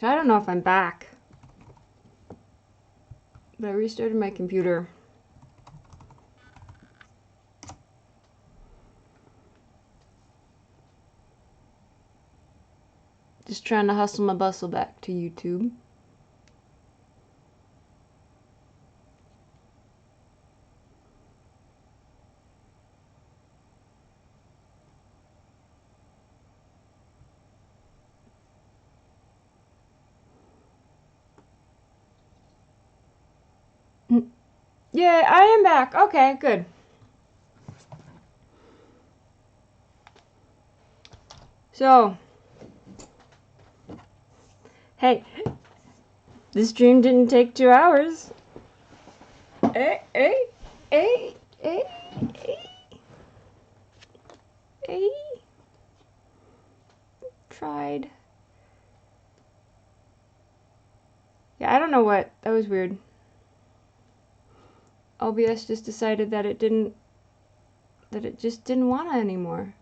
I don't know if I'm back. But I restarted my computer. Just trying to hustle my bustle back to YouTube. Yeah, I am back. Okay, good. So, hey, this stream didn't take 2 hours. Hey, hey, hey, hey, hey, hey. Tried. Yeah, I don't know what. That was weird. OBS just decided that it just didn't want to anymore.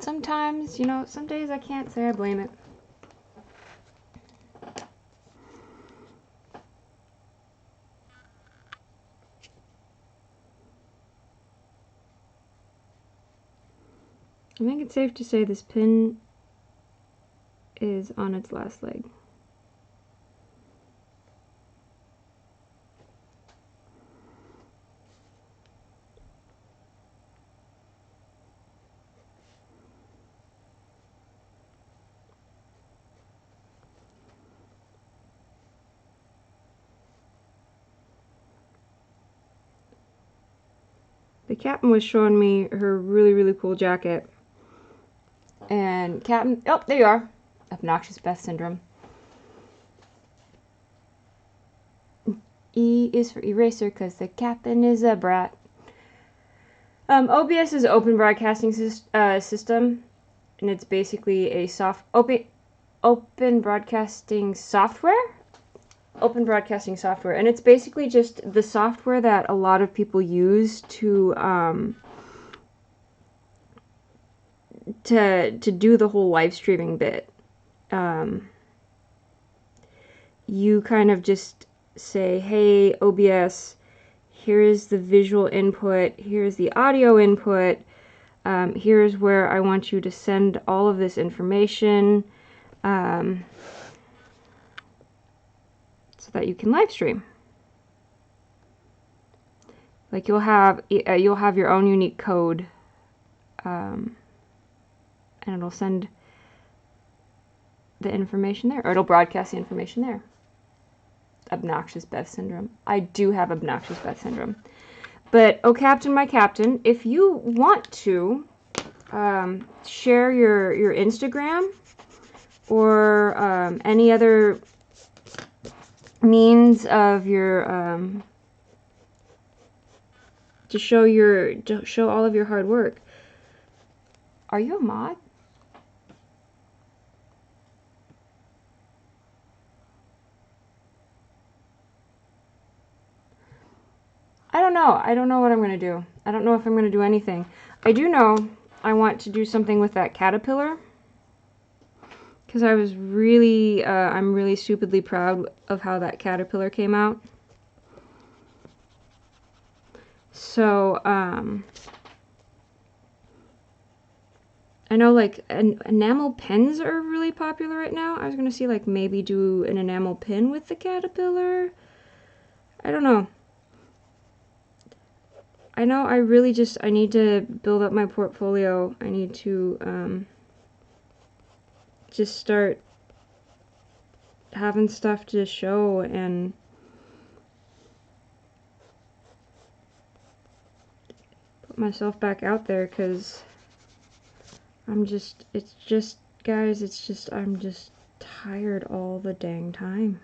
Sometimes, you know, some days I can't say I blame it. I think it's safe to say this pin is on its last leg. The captain was showing me her really, really cool jacket. And captain, oh, there you are. Obnoxious Beth syndrome. E is for eraser because the captain is a brat. OBS is Open Broadcasting System, and it's basically a open broadcasting software. Open broadcasting software, and it's basically just the software that a lot of people use to do the whole live streaming bit. You kind of just say, hey, OBS, here's the visual input, here's the audio input, here's where I want you to send all of this information so that you can live stream. Like you'll have your own unique code, and it'll send the information there, or it'll broadcast the information there. Obnoxious Beth syndrome. I do have obnoxious Beth syndrome. But, oh Captain, my Captain, if you want to share your Instagram or any other means of your to show all of your hard work. Are you a mod? I don't know. I don't know what I'm going to do. I don't know if I'm going to do anything. I do know I want to do something with that caterpillar. Because I was really, I'm really stupidly proud of how that caterpillar came out. So, I know like enamel pins are really popular right now. I was going to see like maybe do an enamel pin with the caterpillar. I don't know. I know I really I need to build up my portfolio. I need to just start having stuff to show and put myself back out there, because it's just, guys, I'm just tired all the dang time.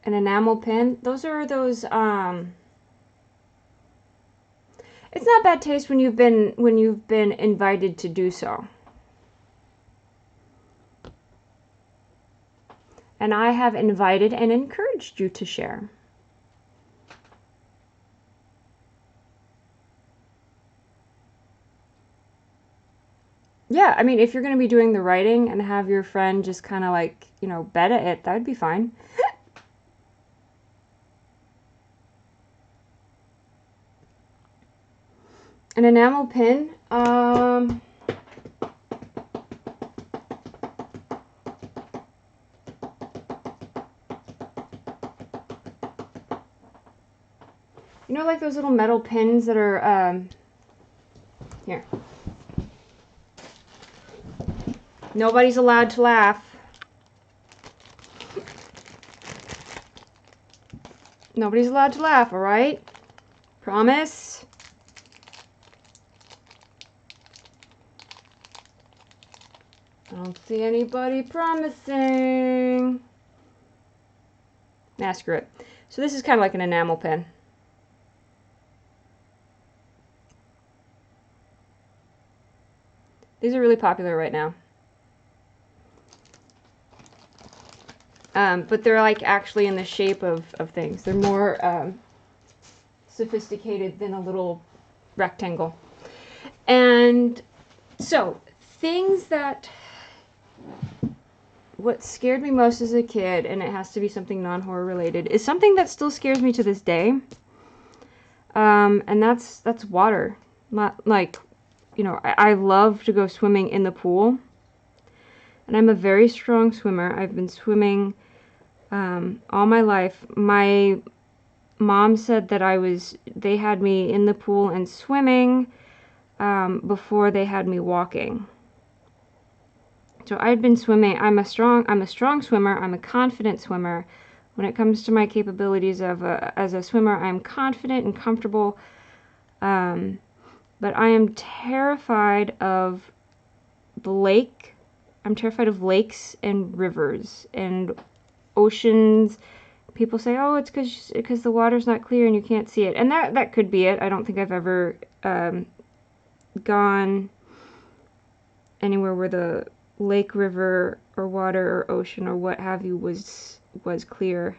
An enamel pin. Those are those, it's not bad taste when you've been invited to do so. And I have invited and encouraged you to share. Yeah, I mean, if you're going to be doing the writing and have your friend just kind of like, you know, beta it, that would be fine. An enamel pin. You know, like those little metal pins that are, here. Nobody's allowed to laugh. Nobody's allowed to laugh, all right? Promise? I don't see anybody promising. Nah, screw it. So this is kind of like an enamel pen. These are really popular right now. But they're like actually in the shape of things. They're more sophisticated than a little rectangle. And so, things that... What scared me most as a kid, and it has to be something non-horror related, is something that still scares me to this day. And that's water. Not like, you know, I love to go swimming in the pool. And I'm a very strong swimmer. I've been swimming all my life. My mom said that they had me in the pool and swimming before they had me walking. So I've been swimming. I'm a strong swimmer. I'm a confident swimmer. When it comes to my capabilities as a swimmer, I'm confident and comfortable. But I am terrified of the lake. I'm terrified of lakes and rivers and oceans. People say, oh, it's because the water's not clear and you can't see it. And that could be it. I don't think I've ever gone anywhere where the lake, river, or water, or ocean, or what have you was clear.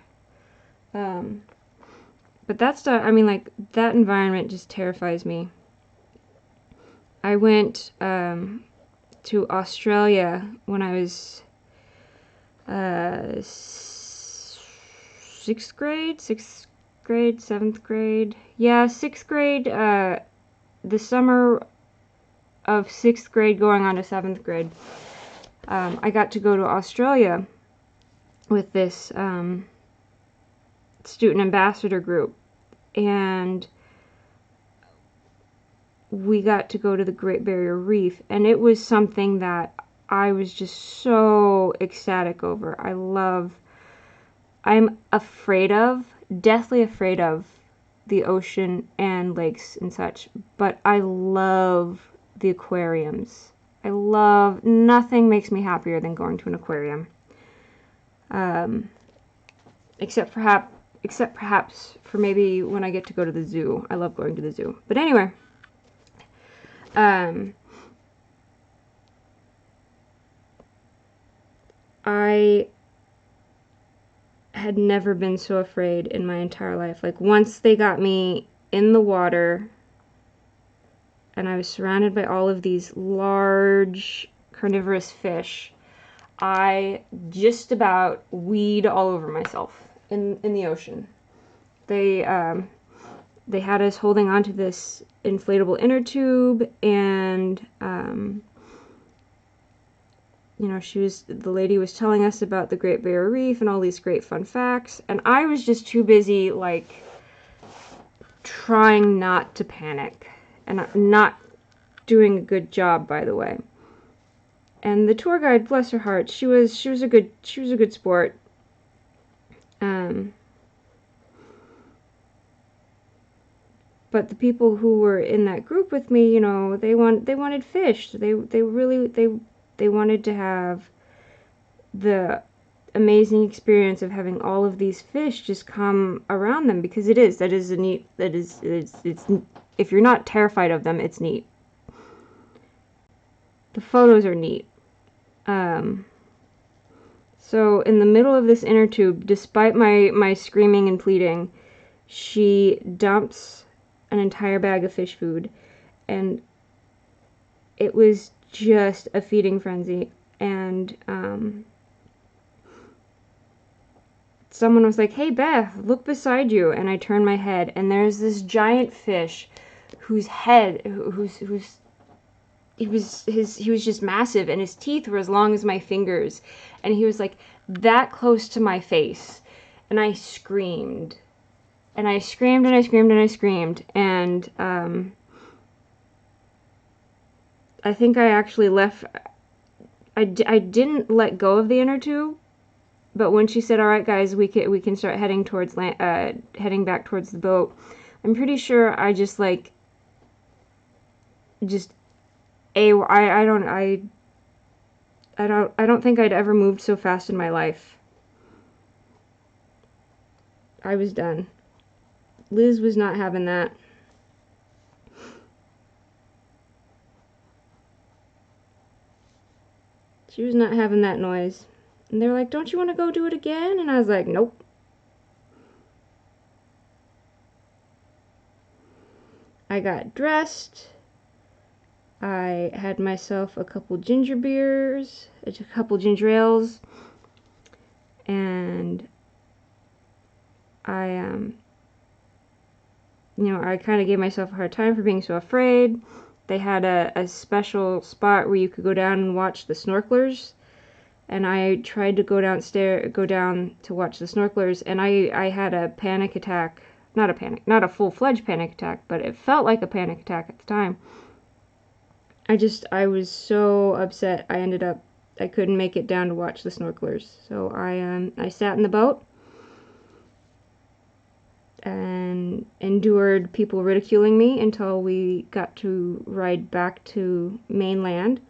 But that's not, I mean, like, that environment just terrifies me. I went to Australia when I was sixth grade, 7th grade. Yeah, 6th grade, the summer of 6th grade going on to 7th grade. I got to go to Australia with this student ambassador group, and we got to go to the Great Barrier Reef, and it was something that I was just so ecstatic over. I'm deathly afraid of the ocean and lakes and such, but I love the aquariums. Nothing makes me happier than going to an aquarium. Except perhaps for maybe when I get to go to the zoo. I love going to the zoo. But anyway, I had never been so afraid in my entire life. Like, once they got me in the water and I was surrounded by all of these large carnivorous fish, I just about weed all over myself in the ocean. They had us holding onto this inflatable inner tube, and you know, the lady was telling us about the Great Barrier Reef and all these great fun facts, and I was just too busy, like, trying not to panic, and not doing a good job, by the way. And the tour guide, bless her heart, she was a good sport. But the people who were in that group with me, you know, they wanted fish. They wanted to have the amazing experience of having all of these fish just come around them, because that is a neat, it's if you're not terrified of them, it's neat. The photos are neat. So in the middle of this inner tube, despite my screaming and pleading, she dumps an entire bag of fish food, and it was just a feeding frenzy. And someone was like, "Hey Beth, look beside you," and I turned my head, and there's this giant fish whose head, he was just massive, and his teeth were as long as my fingers, and he was like that close to my face, and I screamed, and I screamed, and I screamed, and I screamed, and I think I actually left. I didn't let go of the inner tube, but when she said, "All right, guys, we can start heading towards heading back towards the boat," I'm pretty sure I just like just I don't think I'd ever moved so fast in my life. I was done. Liz was not having that. She was not having that noise. And they were like, "Don't you want to go do it again?" And I was like, "Nope." I got dressed. I had myself a couple ginger beers, a couple ginger ales, and I I kind of gave myself a hard time for being so afraid. They had a special spot where you could go down and watch the snorkelers, and I tried to go down to watch the snorkelers, and I had a panic attack. Not a full-fledged panic attack, but it felt like a panic attack at the time. I was so upset. I couldn't make it down to watch the snorkelers. So I sat in the boat and endured people ridiculing me until we got to ride back to mainland.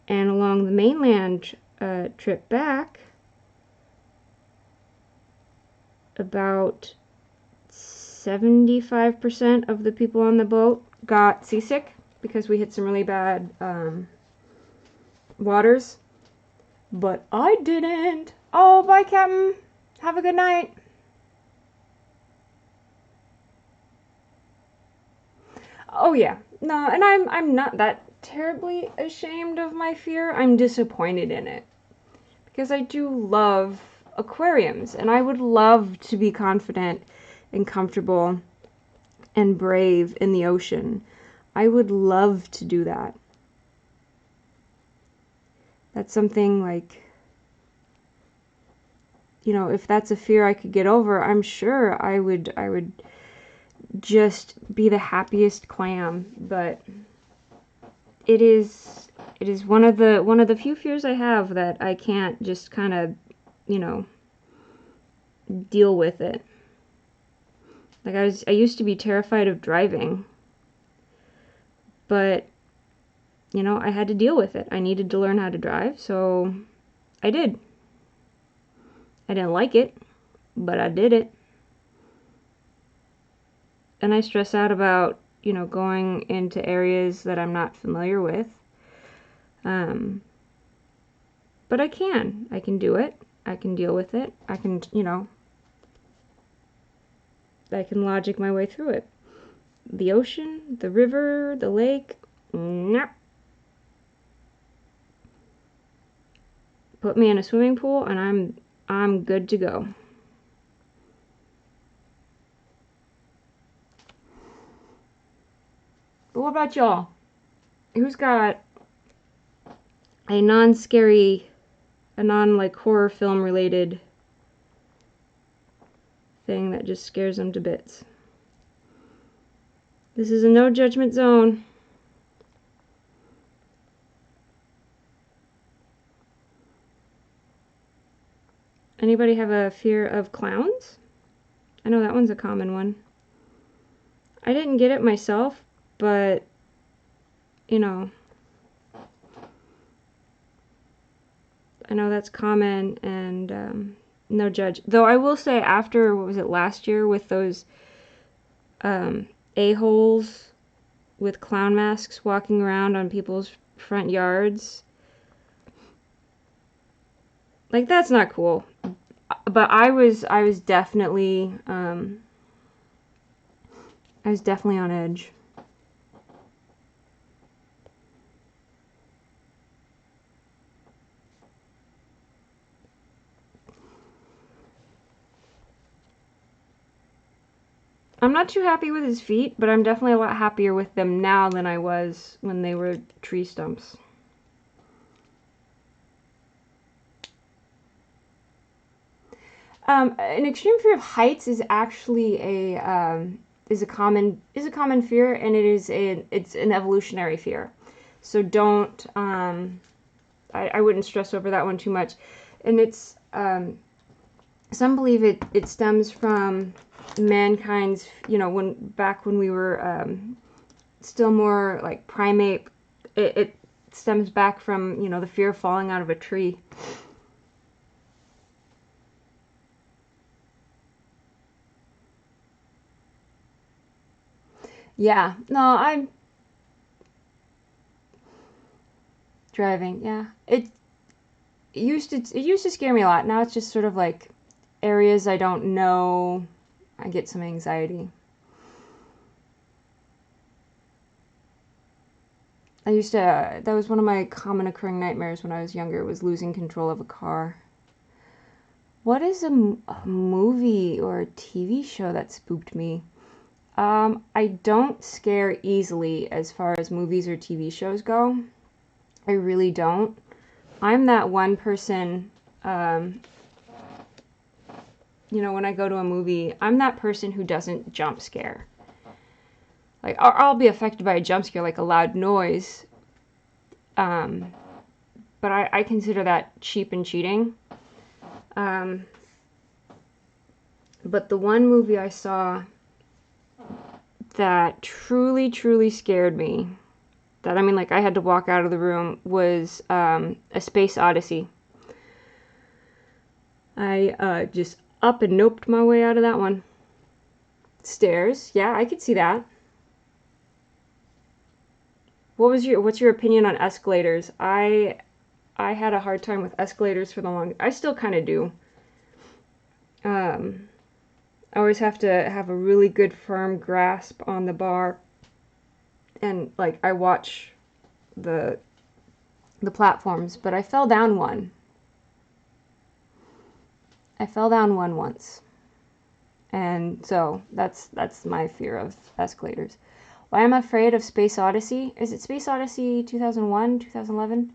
And along the mainland trip back, about 75% of the people on the boat got seasick because we hit some really bad waters. But I didn't. Oh, bye, Captain. Have a good night. Oh yeah, no, and I'm not that terribly ashamed of my fear. I'm disappointed in it because I do love aquariums, and I would love to be confident and comfortable and brave in the ocean. I would love to do that. That's something like, if that's a fear I could get over, I'm sure I would just be the happiest clam. But it is one of the few fears I have that I can't just kind of, deal with it. Like I used to be terrified of driving, but I had to deal with it. I needed to learn how to drive, so I did. I didn't like it, but I did it. And I stress out about, going into areas that I'm not familiar with. But I can do it. I can deal with it. I can, I can logic my way through it. The ocean, the river, the lake, nah. Put me in a swimming pool and I'm good to go. But what about y'all? Who's got a non-scary, a non-like horror film related thing that just scares them to bits? This is a no judgment zone. Anybody have a fear of clowns? I know that one's a common one. I didn't get it myself, but I know that's common, and no judge. Though I will say, after, what was it, last year, with those a-holes with clown masks walking around on people's front yards, like, that's not cool. But I was definitely on edge. I'm not too happy with his feet, but I'm definitely a lot happier with them now than I was when they were tree stumps. An extreme fear of heights is actually a common fear, and it's an evolutionary fear. So don't I wouldn't stress over that one too much. And it's some believe it stems from mankind's, when we were still more like primate. It stems back from, the fear of falling out of a tree. Yeah, no, I'm driving. Yeah, it used to scare me a lot. Now it's just sort of like areas I don't know. I get some anxiety. That was one of my common occurring nightmares when I was younger, was losing control of a car. What is a movie or a TV show that spooked me? I don't scare easily as far as movies or TV shows go. I really don't. I'm that one person, when I go to a movie, I'm that person who doesn't jump scare. Like, I'll be affected by a jump scare, like a loud noise, but I consider that cheap and cheating. But the one movie I saw that truly, truly scared me, that, I mean, like, I had to walk out of the room, was A Space Odyssey. I just up and noped my way out of that one. Stairs, yeah, I could see that. What's your opinion on escalators? I had a hard time with escalators for the long. I still kind of do. I always have to have a really good firm grasp on the bar, and like I watch the platforms, but I fell down one. I fell down one once, and so that's my fear of escalators. Why I'm afraid of Space Odyssey? Is it Space Odyssey 2001, 2011?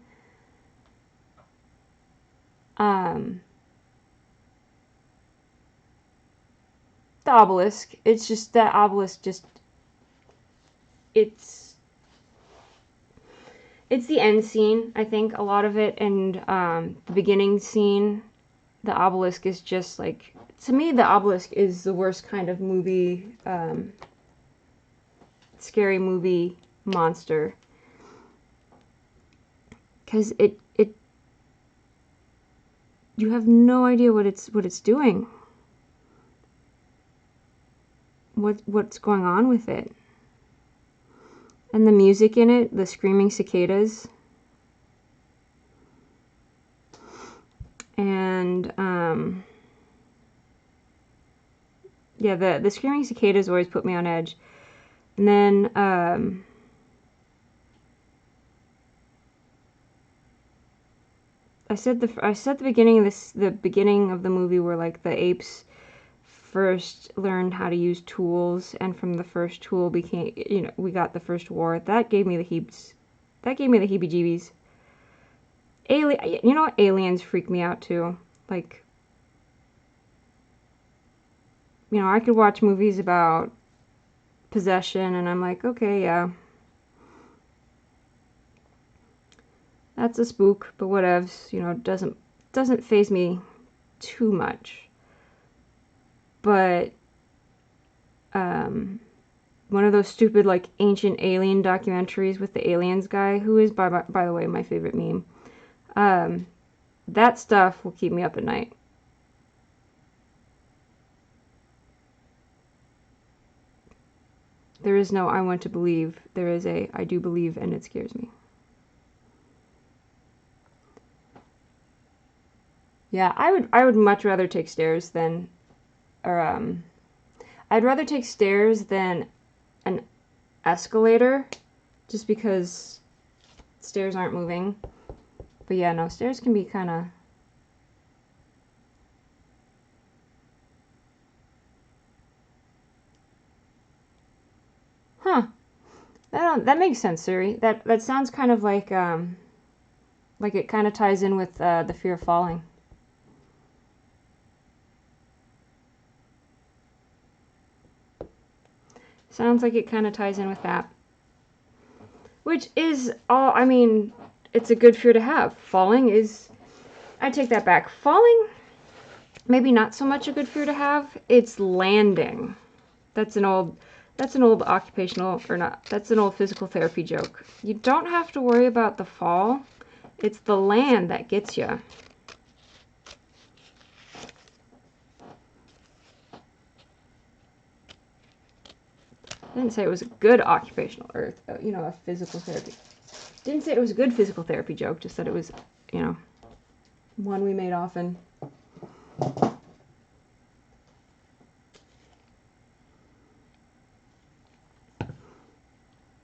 The obelisk. It's just that obelisk. It's the end scene, I think, a lot of it, and the beginning scene. The obelisk is just like, to me, the obelisk is the worst kind of movie, scary movie monster, because you have no idea what it's doing, what's going on with it, and the music in it, the screaming cicadas, and yeah, the screaming cicadas always put me on edge. And then I said the beginning of the movie where like the apes first learned how to use tools, and from the first tool became, we got the first war. That gave me the heebie-jeebies. Aliens freak me out too. Like, I could watch movies about possession and I'm like, okay, yeah, that's a spook, but whatevs, doesn't faze me too much. But one of those stupid like ancient alien documentaries with the aliens guy, who is by the way my favorite meme, That stuff will keep me up at night. There is no I want to believe. There is a I do believe and it scares me. Yeah, I would much rather take stairs than I'd rather take stairs than an escalator just because stairs aren't moving. But yeah, no, stairs can be kind of Huh. That makes sense, Suri. That sounds kind of like it kind of ties in with the fear of falling. Sounds like it kind of ties in with that. Which is all, I mean, it's a good fear to have. Falling is, I take that back. Falling, maybe not so much a good fear to have. It's landing. That's an old occupational, or not, that's an old physical therapy joke. You don't have to worry about the fall. It's the land that gets you. I didn't say it was a good occupational, or, you know, a physical therapy. Didn't say it was a good physical therapy joke, just that it was, you know, one we made often. But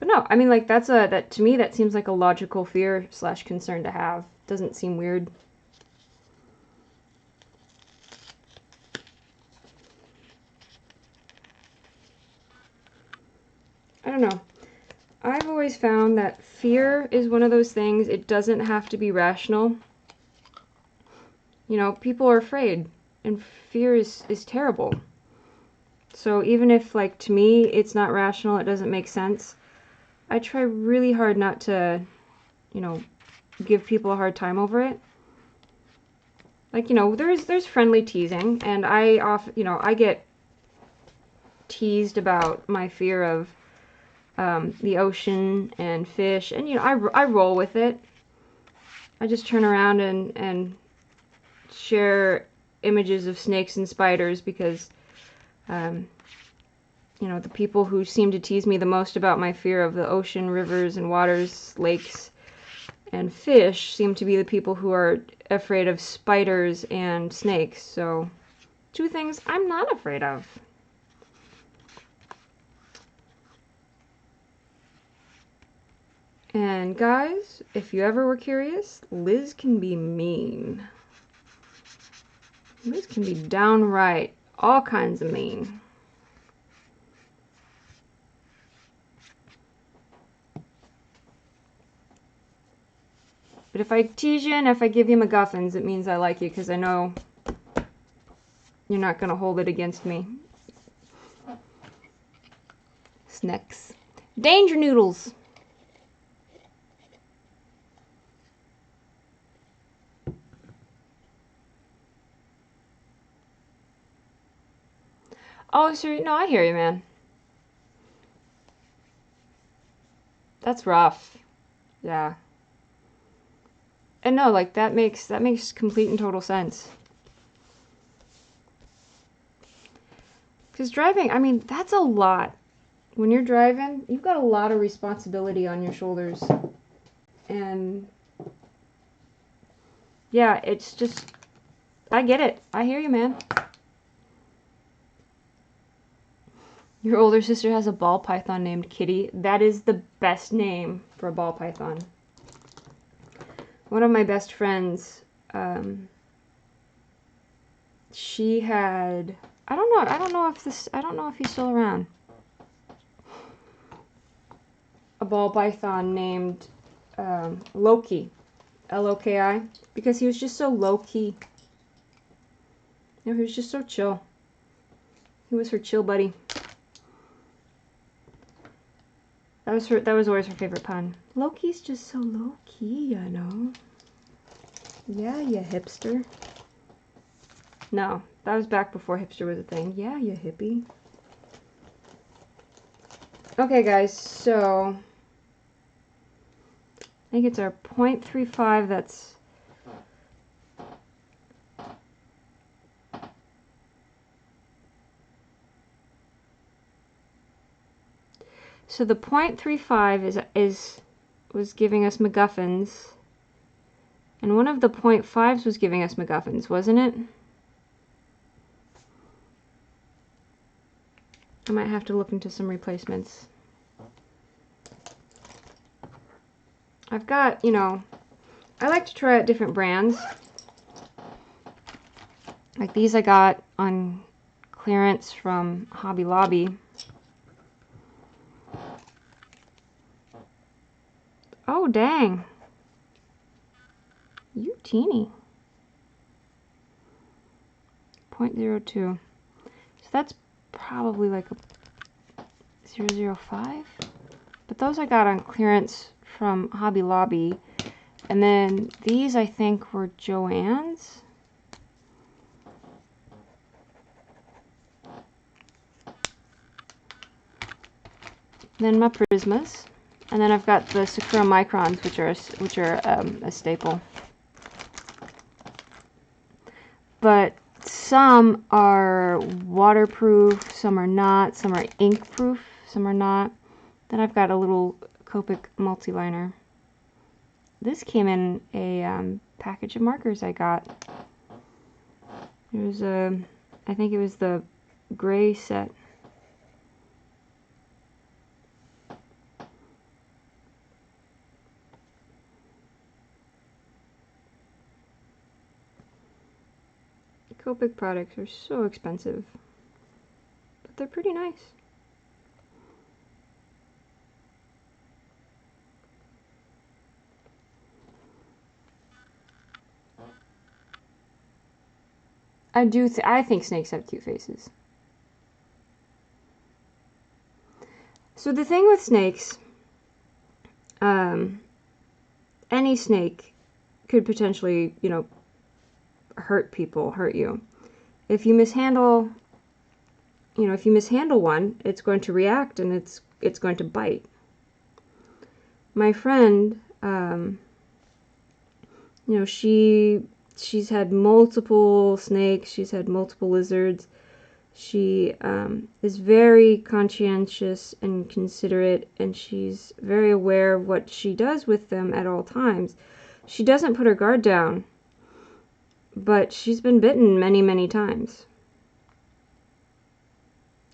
no, I mean, like, that to me, that seems like a logical fear / concern to have. Doesn't seem weird. I don't know. I've always found that fear is one of those things, it doesn't have to be rational. You know, people are afraid, and fear is terrible. So even if, like, to me, it's not rational, it doesn't make sense, I try really hard not to, you know, give people a hard time over it. Like, you know, there's friendly teasing, and I get teased about my fear of the ocean and fish, and you know, I roll with it. I just turn around and share images of snakes and spiders because you know, the people who seem to tease me the most about my fear of the ocean, rivers and waters, lakes and fish seem to be the people who are afraid of spiders and snakes. So, two things I'm not afraid of. And guys, if you ever were curious, Liz can be mean. Liz can be downright all kinds of mean. But if I tease you and if I give you MacGuffins, it means I like you because I know you're not going to hold it against me. Snacks. Danger noodles. Oh, sure. No, I hear you, man. That's rough. Yeah. And no, like that makes complete and total sense. Because driving, I mean, that's a lot. When you're driving, you've got a lot of responsibility on your shoulders. And yeah, it's just, I get it. I hear you, man. Your older sister has a ball python named Kitty. That is the best name for a ball python. One of my best friends, she had, I don't know if he's still around. A ball python named Loki, L-O-K-I, because he was just so low-key. You know, he was just so chill. He was her chill buddy. That was always her favorite pun. Loki's just so low-key, you know. Yeah, you hipster. No, that was back before hipster was a thing. Yeah, you hippie. Okay, guys, so I think it's our 0.35 that's So the 0.35 was giving us MacGuffins, and one of the 0.5s was giving us MacGuffins, wasn't it? I might have to look into some replacements. I've got, you know, I like to try out different brands. Like these I got on clearance from Hobby Lobby. Oh, dang. You teeny. 0.02. So that's probably like a 0.005. But those I got on clearance from Hobby Lobby. And then these I think were Joann's. Then my Prismas. And then I've got the Sakura Microns, which are a staple. But some are waterproof, some are not, some are ink proof, some are not. Then I've got a little Copic multi-liner. This came in a package of markers I got. It was I think it was the gray set. Copic products are so expensive, but they're pretty nice. I think snakes have cute faces. So the thing with snakes, any snake could potentially, you know, hurt you. If you mishandle, you know, if you mishandle one, it's going to react and it's going to bite. My friend, you know, she's had multiple snakes, she's had multiple lizards. She is very conscientious and considerate, and she's very aware of what she does with them at all times. She doesn't put her guard down, but she's been bitten many, many times.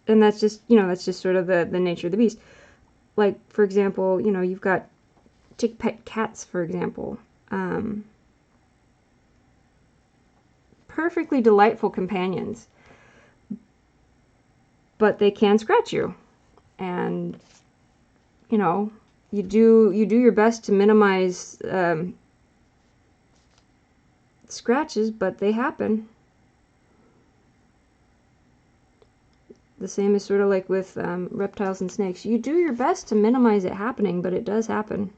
And that's just, you know, that's just sort of the nature of the beast. Like, for example, you know, you've got tick pet cats, for example. Perfectly delightful companions. But they can scratch you. And, you know, you do your best to minimize scratches, but they happen. The same is sort of like with reptiles and snakes. You do your best to minimize it happening, but it does happen.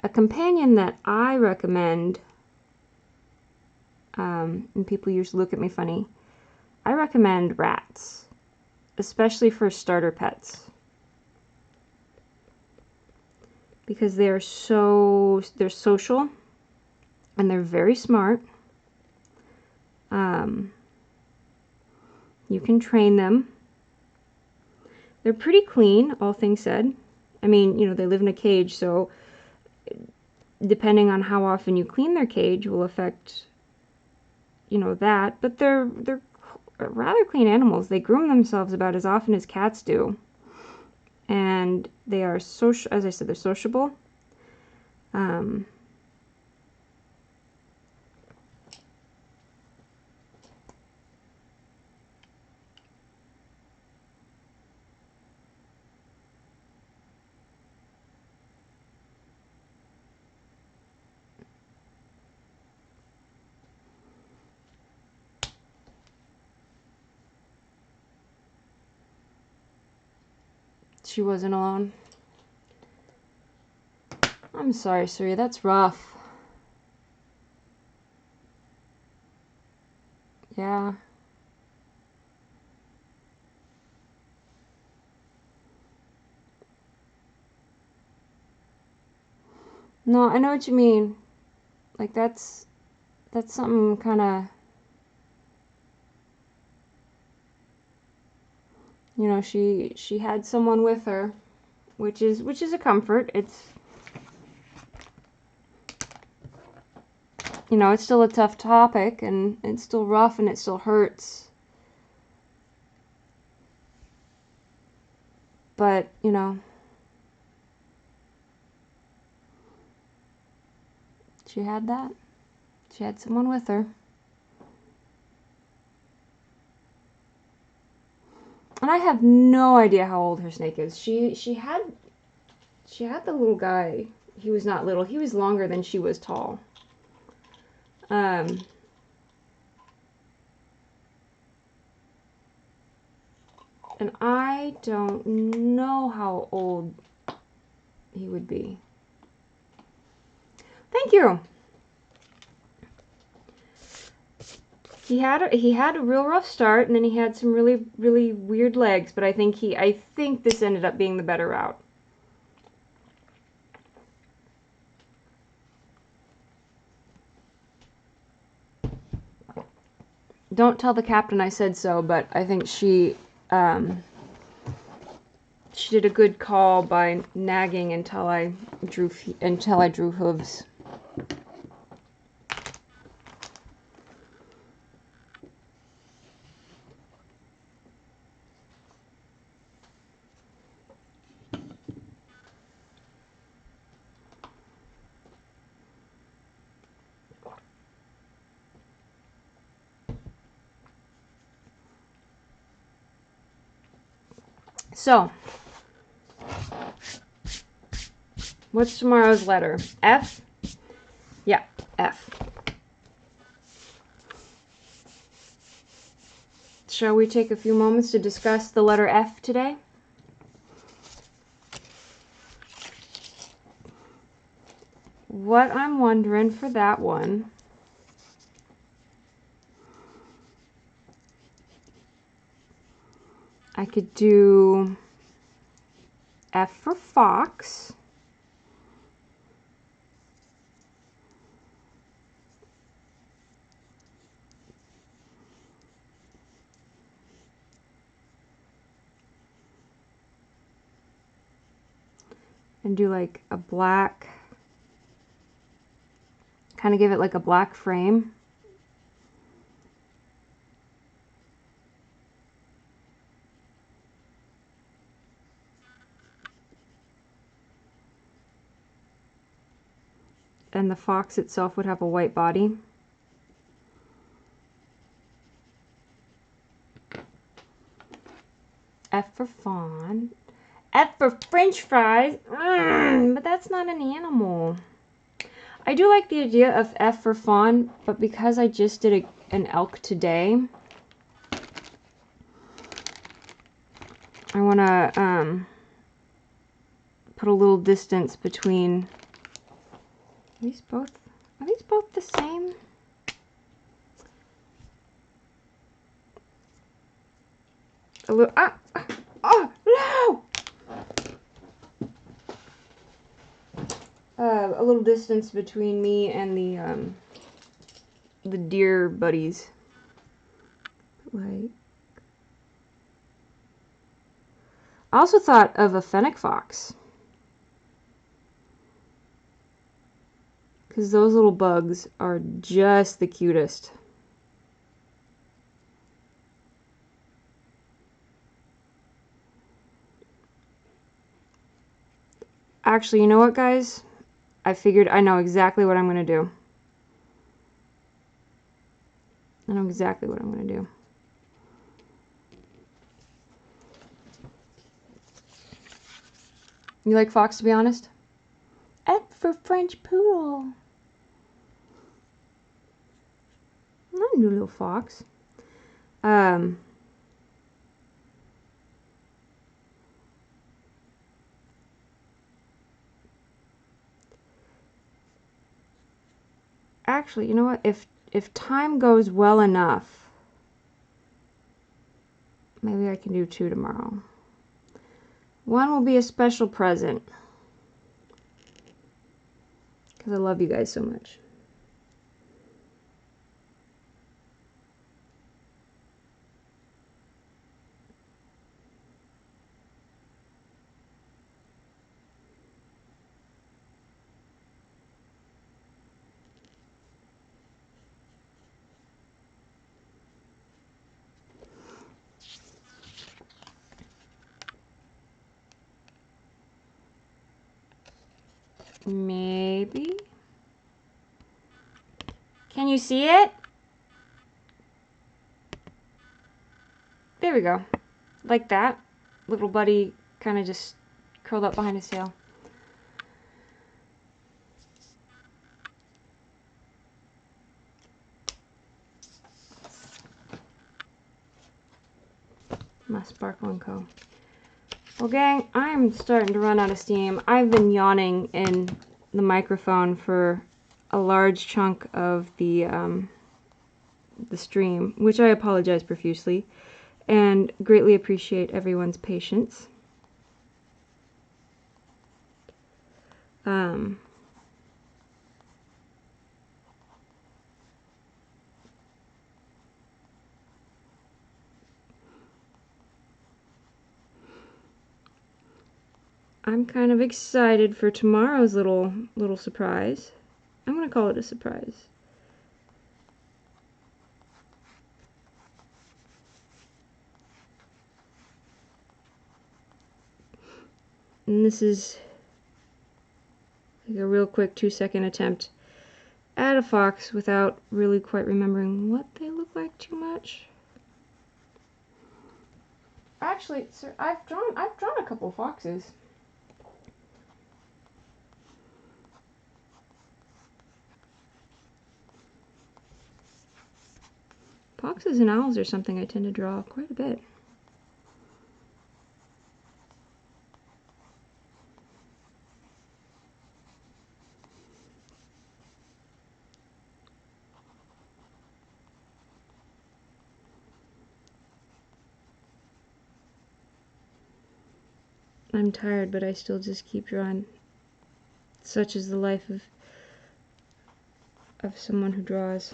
A companion that I recommend, and people usually look at me funny, I recommend rats, especially for starter pets. Because they're social, and they're very smart. You can train them. They're pretty clean, all things said. I mean, you know, they live in a cage, so depending on how often you clean their cage will affect, you know, that. But they're rather clean animals. They groom themselves about as often as cats do. And they are social, as I said, they're sociable. She wasn't alone. I'm sorry, Suri, that's rough. Yeah. No, I know what you mean. Like, that's that's something kind of, you know, she had someone with her, which is a comfort. It's, you know, it's still a tough topic, and it's still rough, and it still hurts. But, you know, she had that. She had someone with her. And I have no idea how old her snake is. She had the little guy. He was not little. He was longer than she was tall. And I don't know how old he would be. Thank you. He had a real rough start, and then he had some really, really weird legs, but I think this ended up being the better route. Don't tell the captain I said so, but I think she did a good call by nagging until I drew hooves. So, what's tomorrow's letter? F? Yeah, F. Shall we take a few moments to discuss the letter F today? What I'm wondering for that one, I could do F for fox. And do like a black, kind of give it like a black frame. And the fox itself would have a white body. F for fawn. F for French fries. But that's not an animal. I do like the idea of F for fawn, but because I just did an elk today, I want to put a little distance between. Are these both the same? A little, oh no! A little distance between me and the deer buddies. Like, I also thought of a fennec fox, because those little bugs are just the cutest. Actually, you know what, guys? I know exactly what I'm going to do. I know exactly what I'm going to do. You like fox, to be honest? F for French poodle. Not a new little fox. Actually, you know what? If time goes well enough, maybe I can do 2 tomorrow. One will be a special present, because I love you guys so much. Maybe. Can you see it? There we go. Like that. Little buddy kind of just curled up behind his tail. My Sparkle & Co. Well, gang, I'm starting to run out of steam. I've been yawning in the microphone for a large chunk of the stream, which I apologize profusely, and greatly appreciate everyone's patience. I'm kind of excited for tomorrow's little surprise. I'm gonna call it a surprise. And this is like a real quick 2-second attempt at a fox without really quite remembering what they look like too much. Actually, sir, I've drawn a couple of foxes. Foxes and owls are something I tend to draw quite a bit. I'm tired, but I still just keep drawing. Such is the life of someone who draws.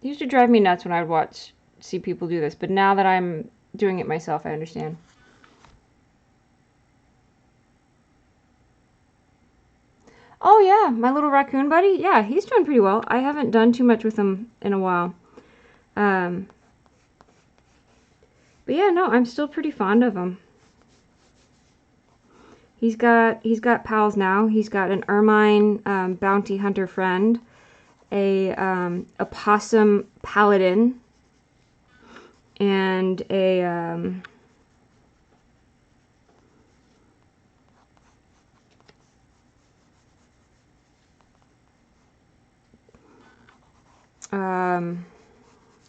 It used to drive me nuts when I would see people do this, but now that I'm doing it myself, I understand. Oh yeah, my little raccoon buddy, yeah, he's doing pretty well. I haven't done too much with him in a while. But yeah, no, I'm still pretty fond of him. He's got pals now. He's got an ermine bounty hunter friend, a possum paladin, and a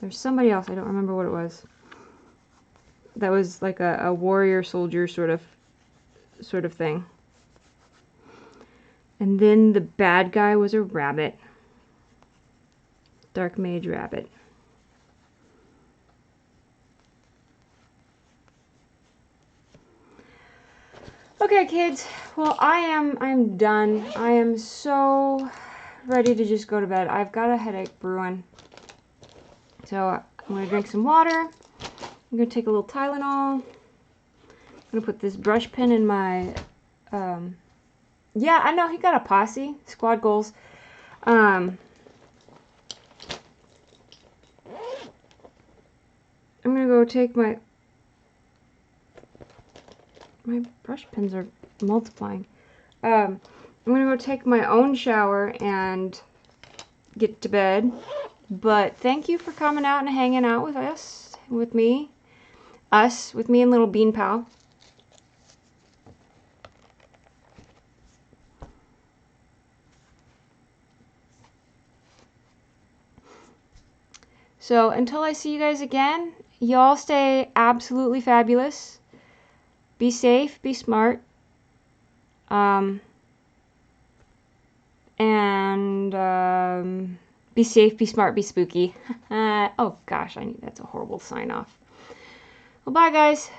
there's somebody else, I don't remember what it was. That was like a warrior soldier sort of thing. And then the bad guy was a rabbit. Dark mage rabbit. Okay, kids. Well, I'm done. I am so ready to just go to bed. I've got a headache brewing. So I'm going to drink some water. I'm going to take a little Tylenol. I'm going to put this brush pen in my... yeah, I know, he got a posse. Squad goals. I'm going to go take my... My brush pens are multiplying. I'm going to go take my own shower and get to bed. But thank you for coming out and hanging out with us, with me and little Bean Pal. So until I see you guys again, y'all stay absolutely fabulous. Be safe, be smart. And And be safe, be smart, be spooky. Oh gosh, that's a horrible sign off. Well, bye guys.